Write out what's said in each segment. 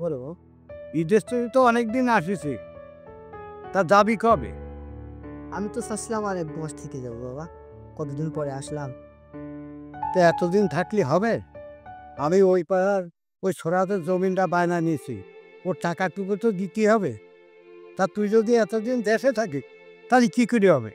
বলো বিদেশ থেকে তো অনেকদিন আসিছি, তা যাবি কবে? আমি তো চাচ্ছিলাম আর 1 মাস থেকে যাবো বাবা, কতদিন পরে আসলাম। তো এতদিন থাকলে হবে? আমি ওই পাড়ার ওই ছোড়াদের জমিনটা বায়না নিয়েছি, ওর টাকাটুকু তো দিতে হবে। তা তুই যদি এতদিন দেশে থাকিস তাহলে কী করে হবে?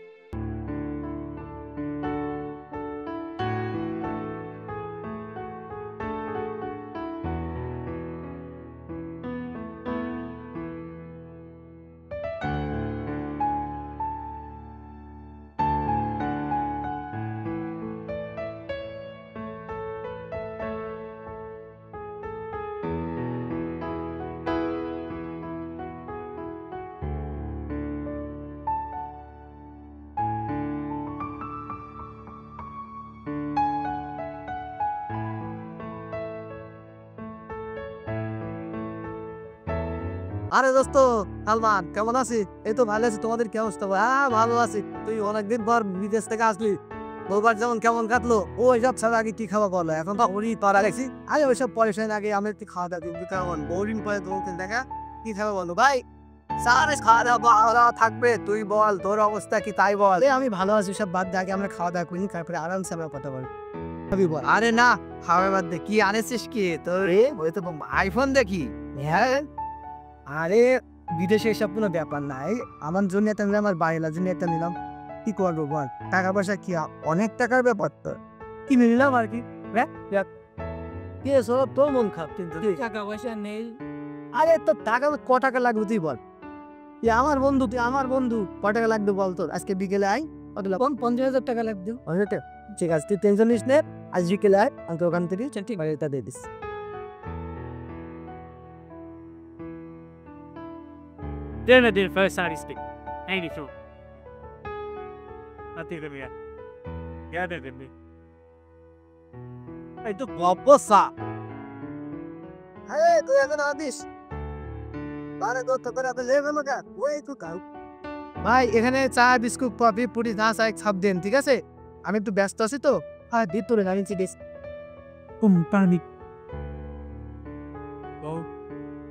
আরে দোস্ত সালমান, কেমন আছিস? এই তো ভালো আছি, তোমাদের কি অবস্থা? হ্যাঁ ভালো আছি। তুই অনেকদিন পর বিদেশ থেকে আসলি, বউবার যেমন কেমন কাটলো? ও সব ছাড়া আগে কি খাওয়া বলো, এখন তো উনি পারা গেছি। আরে ওইসব পরেশান আগে আমি একটু খাওয়া দাওয়া কিন্তু কেমন বহুদিন পরে তোমাকে দেখা, কি খাবে বলো ভাই? সারে খাওয়া দাওয়া থাকবে, তুই বল তোর অবস্থা কি তাই বল। আমি ভালো আছি, সব বাদ দিয়ে আগে আমরা খাওয়া দাওয়া করি, তারপরে আরামসে আমরা কথা বলি। বল। আরে না, খাওয়া বাদ দে, কি আনেছিস কি তোর? ওই তো আইফোন দেখি। হ্যাঁ, আরে বিদেশে এসব কোনো ব্যাপার নাই। আমার জন্য একটা নিলাম, আমার বাড়ির জন্য একটা নিলাম। কি করবো বল, টাকা পয়সা কি অনেক টাকার ব্যাপার তো, কিনে নিলাম আর কি। কি সব তোর মন খারাপ কিন্তু টাকা পয়সা নেই। আরে তোর টাকা ক টাকা লাগবে তুই বল। তুই আমার বন্ধু, ক টাকা লাগবে বল তোর? আজকে বিকেলে আয়, কত লাগবে? 50,000 টাকা লাগবে। ঠিক আছে, তুই টেনশন নিস নে, আজ বিকেলে আয়, আমি তো ওখান থেকে ঠিক বাড়িটা দিয়ে this. Then I did first time speak. Ain't it true? I think of me. Yeah, they did me. এই তো গব্বসা। আরে তুই এখন আদিস, আরে তো তোর আপনি লেবে মগা ওই তো কাউ। ভাই এখানে চা বিস্কুট কফি পুরি যা চাই সব দেন, ঠিক আছে? আমি একটু ব্যস্ত আছি তো। হ্যাঁ ভিতরে জানিছি this. Panic. Oh,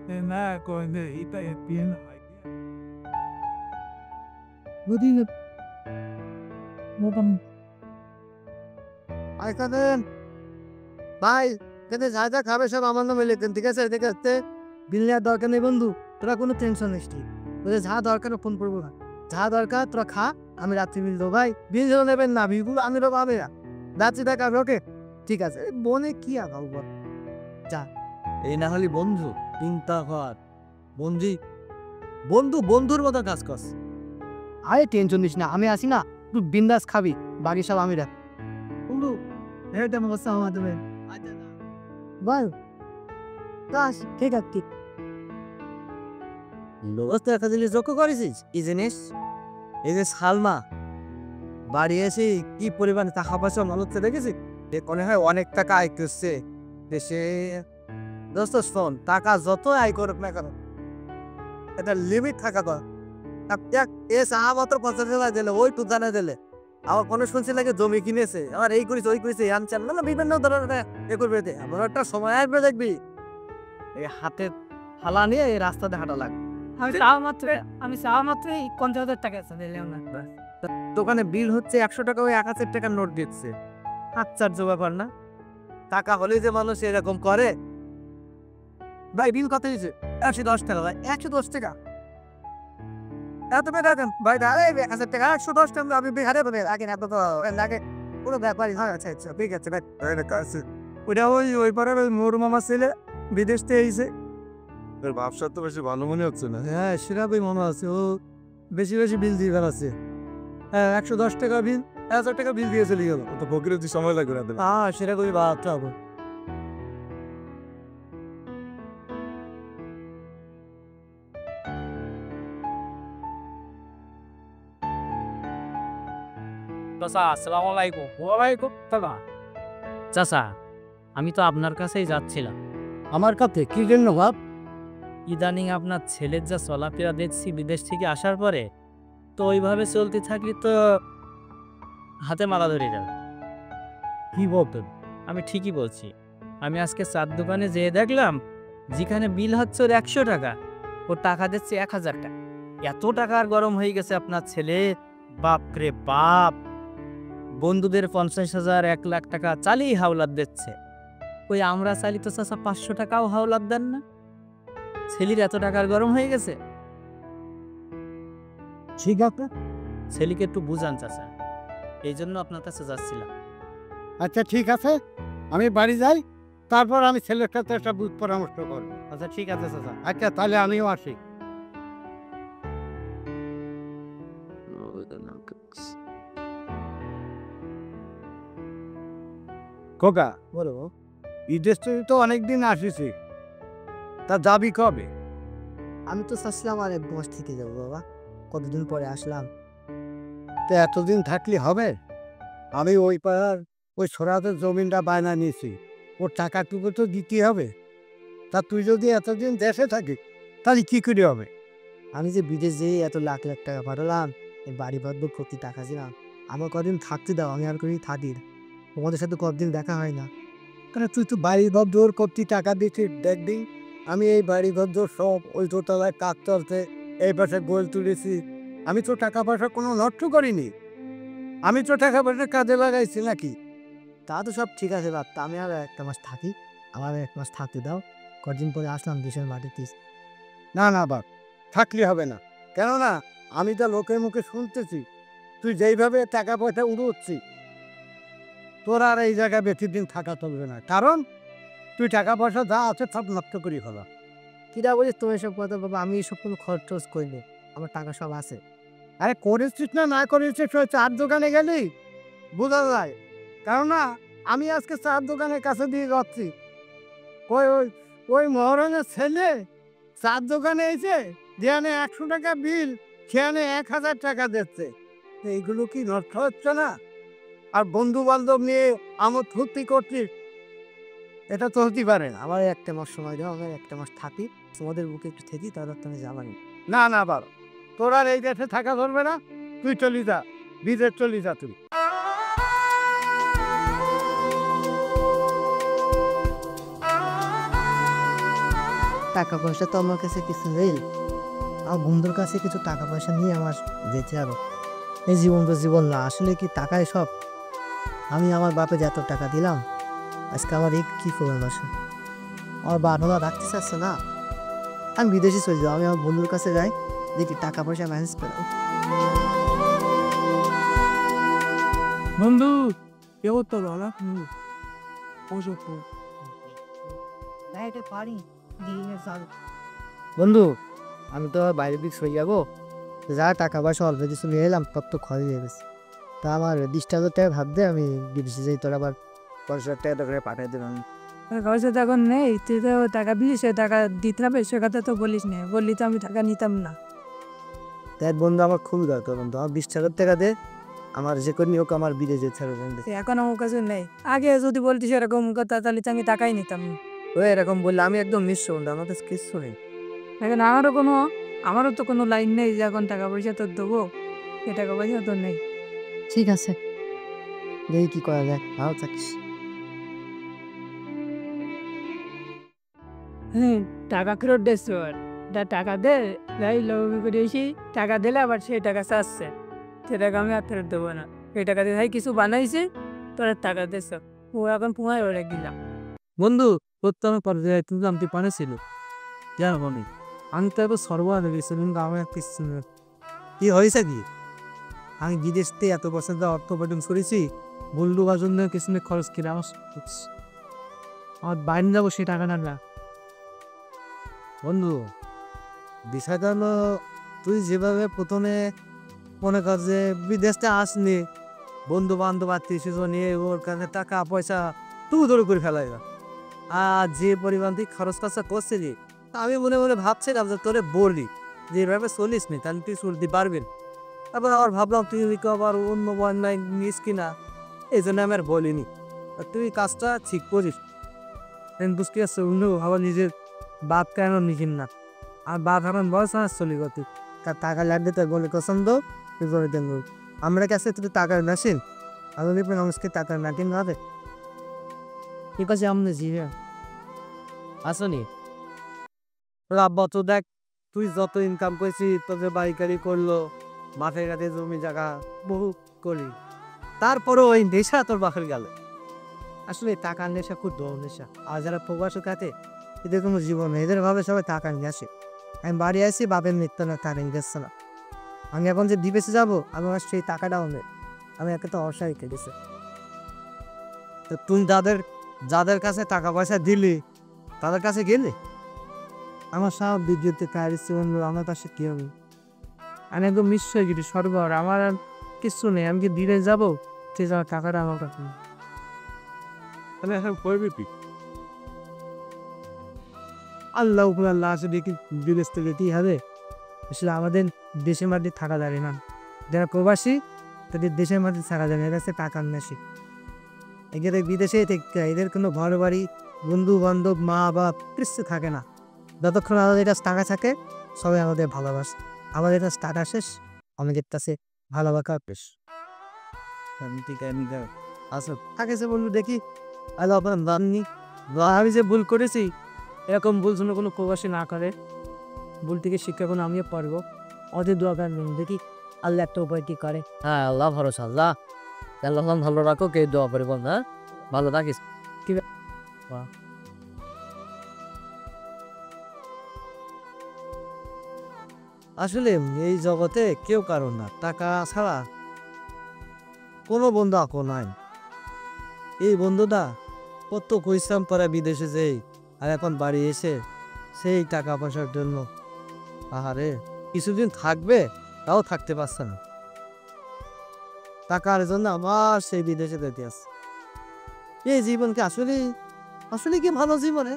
and I going to eat that being like that. What do you? এখানে ভাই এখানে যা যা খাবে সব আমার নামে লিখেন, ঠিক আছে? ঠিক আছে, বিল নেওয়ার দরকার নেই বন্ধু, তোরা কোনো টেনশন নিস নি। তোদের যা দরকার ফোন করবো না, যা দরকার তোরা খা, আমি রাত্রি বিল দেবো। ভাই বিল যেন নেবেন না, বিলগুলো আমি দেবো, পাবে না। রাত্রি দেখাবে, ওকে? ঠিক আছে, বনে কি আগাও বল, যা। এই না হলে বন্ধু, চিন্তা কর। বন্ধু বন্ধু বন্ধুর মতো কাজ কর। আরে টেনশন নিস না, আমি আসি না, তুই বিন্দাস খাবি, বাকি সব আমি রাখ। বন্ধু এটা আমার কাছে আমার দেবে বল, কাজ ঠিক আছে। ঠিক লোকটা একটা জিনিস লক্ষ্য করেছিস? কি জিনিস? এই যে সালমা বাড়ি এসে কি পরিমাণ টাকা পয়সা মানুষকে দেখেছিস? মনে হয় অনেক টাকা আয় করছে দেশে। দোস্ত শোন, টাকা যত আয় করুক না কেন, একটা লিমিট থাকা কর। এ সাহা মাত্র 50,000 দিলে, ওই টুকানে দিলে, আবার কোনো শুনছি লাগে জমি কিনেছে, আবার এই করিস ওই করিস, আনছেন না বিভিন্ন ধরনের এ করবে। এমন একটা সময় আসবে দেখবি, এই হাতে থালা নিয়ে এই রাস্তাতে হাঁটা লাগবে। আমি চাওয়া মাত্র 50,000 টাকা দিলাম না। দোকানে বিল হচ্ছে 100 টাকা, ওই 1000 টাকার নোট দিচ্ছে। আশ্চর্য ব্যাপার না? টাকা হলেই যে মানুষ এরকম করে। ভাই বিল কত দিয়েছে? 110 টাকা। ভাই 110 টাকা এত বেড়ে দেন ভাই? 1000 টাকা 110 টাকা আমি বিহারে পাবে আগে, এত তো আগে পুরো ব্যাপারই হয়। আচ্ছা আচ্ছা ঠিক আছে ভাই, ওইটা ওই পাড়ার মোর মামা ছেলে বিদেশ থেকে এসে, ব্যবসা তো বেশি ভালো মনে হচ্ছে না। হ্যাঁ সেরকমই মনে আছে, ও বেশি বেশি বিল দিয়ে বেড়াচ্ছে। হ্যাঁ 110 টাকা বিল, 1000 টাকা বিল দিয়ে চলে গেল। তো ফকিরের যে সময় লাগবে না। হ্যাঁ সেরকমই বাড়াতে হবে। চাচা আসসালামু আলাইকুম। ওয়ালাইকুম সালাম। চাচা আমি তো আপনার কাছেই যাচ্ছিলাম। আমার কাছে কি জন্য ভাব? ইদানিং আপনার ছেলের যা চলাফেরা দেখছি বিদেশ থেকে আসার পরে, তো ওইভাবে চলতে থাকলে তো হাতে মালা ধরে যাবে। কি বলতেন? আমি ঠিকই বলছি। আমি আজকে চার দোকানে যেয়ে দেখলাম যেখানে বিল হচ্ছে ওর 100 টাকা, ও টাকা দিচ্ছে 1000 টাকা। এত টাকার গরম হয়ে গেছে আপনার ছেলে, বাপ রে বাপ। বন্ধুদের 50,000 1 লাখ টাকা চালিয়ে হাওলাত দিচ্ছে, ওই আমরা চালি তো চাচা 500 টাকাও হাওলাত দেন না। ছেলের এত টাকার গরম হয়ে গেছে। ঠিক আছে, ছেলেকে একটু বুঝান চাচা, এই জন্য আপনার কাছে যাচ্ছিলাম। আচ্ছা ঠিক আছে, আমি বাড়ি যাই, তারপর আমি ছেলের সাথে একটা বুঝ পরামর্শ করবো। আচ্ছা ঠিক আছে চাচা। আচ্ছা তাহলে আমিও আসি। খোকা, বলো। বিদেশ থেকে তো অনেকদিন আসিছি, তা যাবি কবে? আমি তো চাচ্ছিলাম আর 1 মাস থেকে যাবো বাবা, কতদিন পরে আসলাম। তো এতদিন থাকলে হবে? আমি ওই পাড়ার ওই ছোড়াদের জমিনটা বায়না নিয়েছি, ওর টাকাটুকু তো দিতে হবে। তা তুই যদি এতদিন দেশে থাকিস তাহলে কি করে হবে? আমি যে বিদেশ যেয়ে এত লাখ লাখ টাকা পাঠালাম, এই বাড়ি বাঁধবো প্রতি টাকা দিলাম, আমার কদিন থাকতে দাও, আমি আর কদিন থাকি। তোমাদের সাথে কতদিন দেখা হয় না। কারণ তুই তো বাড়ি ঘর দৌড় করতে টাকা দিচ্ছিস, দেখবি আমি এই বাড়ি ঘর দৌড় সব ওই দোতলায় কাজ চলছে, এই পাশে গোল তুলেছি। আমি তো টাকা পয়সা কোনো নষ্ট করিনি, আমি তো টাকা পয়সা কাজে লাগাইছি নাকি? তা তো সব ঠিক আছে বাপ, তা আমি আর 1 মাস থাকি, আমার 1 মাস থাকতে দাও। কদিন পরে আসলাম দেশের মাটিতে। না না বাপ, থাকলে হবে না। কেননা আমি তো লোকের মুখে শুনতেছি তুই যেইভাবে টাকা পয়সা উড়োচ্ছিস, তোর আর এই জায়গায় বেশি দিন থাকা চলবে না। কারণ তুই টাকা পয়সা যা আছে সব নষ্ট করি ফেলা। কিরা বলিস তুমি এসব কথা বাবা, আমি এসব কোনো খরচ টরচ করিনি, আমার টাকা সব আছে। আরে করেছিস না না করেছিস, ওই চার দোকানে গেলি বোঝা যায়। কেননা আমি আজকে চার দোকানের কাছে দিয়ে যাচ্ছি, ওই ওই ওই মহারণের ছেলে চার দোকানে এসে যেখানে 100 টাকা বিল সেখানে 1000 টাকা দিচ্ছে। তো এইগুলো কি নষ্ট হচ্ছে না? আর বন্ধু বান্ধব নিয়ে আমোদ ফুর্তি করছিস, এটা তো হতে পারে না। আমার 1 মাস সময় দাও, আমি 1 মাস থাকি, তোমাদের বুকে একটু থেকে, তাহলে তুমি যাবানি। না না বাবা, তোর আর এই দেশে থাকা ধরবে না, তুই চলি যা, বিদেশ চলি যা তুই। টাকা পয়সা তো আমার কাছে কিছু নেই, আমার বন্ধুর কাছে কিছু টাকা পয়সা নিয়ে আমার যেতে হবে। এই জীবন তো জীবন না, আসলে কি টাকায় সব? আমি আমার বাপে যত টাকা দিলাম, আজকে আমার এই কী করবেন বাসা? আমার বাপ বাবা রাখতে চাচ্ছে না, আমি বিদেশে চলে যাবো। আমি আমার বন্ধুর কাছে যাই, দেখি টাকা পয়সা ম্যানেজ করো। বন্ধু কেউ তো বলো বন্ধু, আমি তো বাইরের দিক সরে যাবো, যা টাকা পয়সা অল্প কিছু নিয়ে এলাম তত তো খরচ হয়ে গেছে। তা আমার 20,000 টাকা ভাব দে, আমি বিদেশে যাই, তোর আবার 50,000 টাকা করে পাঠিয়ে দেবেন। পয়সা তো এখন নেই, তুই তো টাকা দিলি, সে টাকা দিতে হবে, সে কথা তো বলিস না, বললি তো আমি টাকা নিতাম না। তাই বন্ধু আমার খুবই দরকার বন্ধু, আমার 20,000 টাকা দে, আমার যে কোনো হোক আমার বিদেশে যেতে হবে বন্ধু। এখন আমার কাছে নেই, আগে যদি বলতিস এরকম কথা তাহলে তো আমি টাকাই নিতাম না। ওই এরকম বললে আমি একদম নিঃস্ব বন্ধু, আমার কাছে কিচ্ছু নেই। এখন আমারও তো কোনো লাইন নেই যে এখন টাকা পয়সা তোর দেবো, সে টাকা পয়সা তোর নেই। ঠিক আছে, দেখি কি করা যায়, ভালো থাকিস। টাকা ফেরত দেশ, টাকা দে, যাই লবি করে এসি, টাকা দিলে আবার সেই টাকা চাচ্ছে, সে টাকা আমি আর ফেরত দেবো না। সেই টাকা দিয়ে ভাই কিছু বানাইছে, তোর টাকা দেশ, ও এখন পুমায় ওরে গেলাম। বন্ধু, তোর তো আমি পর্যায়ে তুই জানতে পারেছিল, জানো আমি তো এবার সর্বহারা গেছিল, কিন্তু আমার কিছু নেই। কি হয়েছে কি? আমি বিদেশ থেকে এত বছর ধরে অর্থ উপার্জন করেছি, বন্ধু বা জন্য কিছু খরচ কিনে আমার বাইরে যাবো সে টাকা না। বন্ধু, বিষয়টা হলো তুই যেভাবে প্রথমে মনে কর যে বিদেশে আসনি, বন্ধু বান্ধব আত্মীয় স্বজন নিয়ে ওর কাছে টাকা পয়সা তুই ধরে করে ফেলাই না, আর যে পরিমাণ তুই খরচ খরচা করছিলি, আমি মনে মনে ভাবছিলাম যে তোরে বলি যে এভাবে চলিস নি, তাহলে তুই চলতে পারবি। তারপর আবার ভাবলাম তুই আবার অন্য বন্যায় নিস কিনা, এই জন্য আমি আর বলিনি। তুই কাজটা ঠিক করিস, বুঝতে পারছো বন্ধু, আবার নিজের বাপ কেন নিজের না, আর বাপ এখন বয়স না চলি গতি, তার টাকা লাগবে তার বলে পছন্দ, তুই বলে দেন আমরা কাছে তুই টাকার মেশিন, আর মানুষকে টাকার মেশিন হবে। ঠিক আছে, আমরা জিরে আসনি তোর আব্বা তো দেখ, তুই যত ইনকাম করছিস, তোদের বাইকারি করলো, মাঠে ঘাটে জমি জায়গা বহু করি, তারপরে ওই নেশা তোর বাপের গেল। আসলে টাকার নেশা খুব বড় নেশা। আর যারা প্রবাসী খাতে, এদের কোনো জীবন নেই, এদের ভাবে সবাই টাকা নিয়ে আসে। আমি বাড়ি আসি, বাপের মৃত্যু না, তার যাচ্ছে না। আমি এখন যে বিদেশে যাবো, আমি আর সেই টাকাটাও নেই। আমি একে তো অসায় কেটেছে। তো তুই যাদের কাছে টাকা পয়সা দিলি, তাদের কাছে গেলি? আমার সব বিদ্যুতের কারিছে, আমার কাছে কি হবে? আমি একদম নিশ্চয়ই কিছু সরবর আমার আর কিচ্ছু নেই। আমি কি বিদেশ যাবো, সে যাওয়ার টাকাটা আমার কাছে নেই। তাহলে এখন করবি তুই? আল্লাহ উপর আল্লাহ আছে, দেখি বিদেশ থেকে কি হবে। আসলে আমাদের দেশের মাটিতে থাকা যাবে না। যারা প্রবাসী, তাদের দেশের মাটিতে থাকা যাবে না, এদের কাছে টাকা নেশি। এদের বিদেশে থেকে এদের কোনো ঘর বাড়ি, বন্ধু বান্ধব, মা বাপ কিছু থাকে না। যতক্ষণ আমাদের কাছে টাকা থাকে, সবাই আমাদের ভালোবাসে। আমাদের কাছে টাকা শেষ, আমাদের কাছে ভালোবাসা পেশ। আচ্ছা থাকেছে বলবো, দেখি আল্লাহ আপনার দাননি। আমি যে ভুল করেছি, এরকম ভুল যেন কোনো প্রবাসী না করে। ভুল থেকে শিক্ষা কোনো আমিও পারবো। ওদের দোয়া নেই, দেখি আল্লাহ একটা উপায় কি করে। হ্যাঁ, আল্লাহ ভরসা, আল্লাহ আল্লাহ ভালো রাখো, কে দোয়া করে বল না, ভালো থাকিস। আসলে এই জগতে কেউ কারণ না, টাকা ছাড়া কোনো বন্ধু আপন নাই। এই বন্ধুটা কত পরিশ্রম করে বিদেশে যেই, আর এখন বাড়ি এসে সেই টাকা পয়সার জন্য আহারে কিছুদিন থাকবে, তাও থাকতে পারছে না। টাকার জন্য আমার সেই বিদেশে যেতে আসছে। এই জীবনকে আসলে আসলে কি ভালো জীবনে?